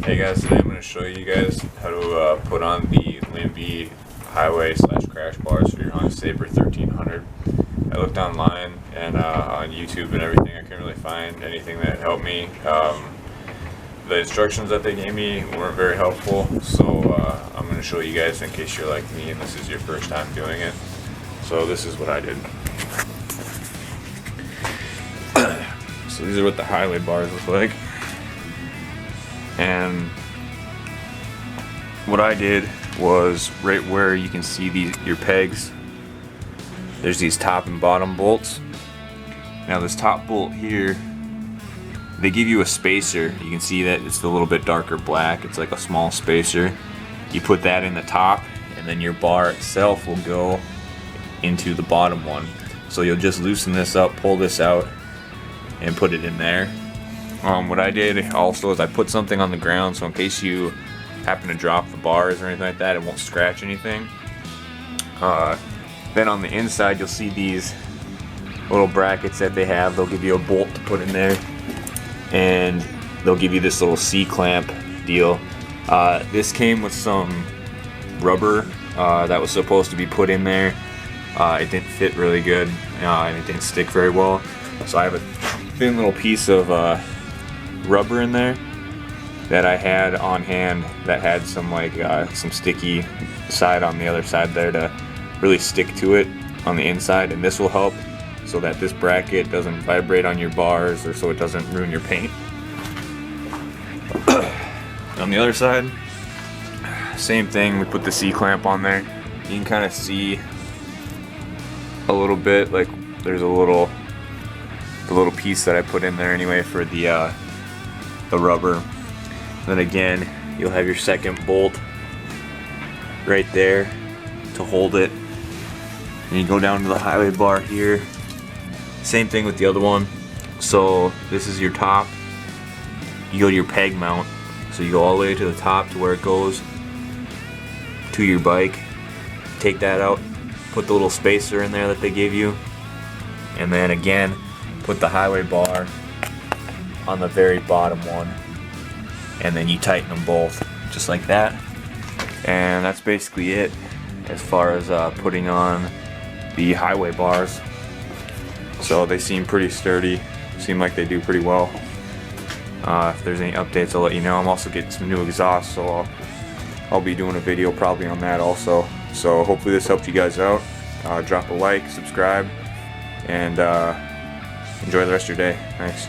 Hey guys, today I'm going to show you guys how to put on the Limby highway / crash bars for your Honda Sabre 1300. I looked online and on YouTube and everything. I couldn't really find anything that helped me. The instructions that they gave me weren't very helpful, so I'm going to show you guys in case you're like me and this is your first time doing it. So this is what I did. So these are what the highway bars look like. And what I did was right where you can see your pegs, there's these top and bottom bolts. Now this top bolt here, they give you a spacer. You can see that it's a little bit darker black. It's like a small spacer. You put that in the top and then your bar itself will go into the bottom one. So you'll just loosen this up, pull this out and put it in there. What I did also is I put something on the ground so in case you happen to drop the bars or anything like that, it won't scratch anything. Then on the inside you'll see these little brackets that they have. They'll give you a bolt to put in there and they'll give you this little C-clamp deal. This came with some rubber that was supposed to be put in there. It didn't fit really good and it didn't stick very well. So I have a thin little piece of rubber in there that I had on hand that had some some sticky side on the other side there to really stick to it on the inside, and this will help so that this bracket doesn't vibrate on your bars or so it doesn't ruin your paint. On the other side, same thing, we put the C-clamp on there. You can kind of see a little bit, like there's the little piece that I put in there anyway for the rubber. Then again, you'll have your second bolt right there to hold it. And you go down to the highway bar here. Same thing with the other one. So this is your top. You go to your peg mount. So you go all the way to the top to where it goes to your bike. Take that out. Put the little spacer in there that they gave you. And then again, put the highway bar on the very bottom one, and then you tighten them both just like that, and that's basically it as far as putting on the highway bars. So they seem pretty sturdy, seem like they do pretty well. If there's any updates I'll let you know. I'm also getting some new exhaust, so I'll be doing a video probably on that also. So hopefully this helped you guys out. Drop a like, subscribe, and enjoy the rest of your day. Thanks.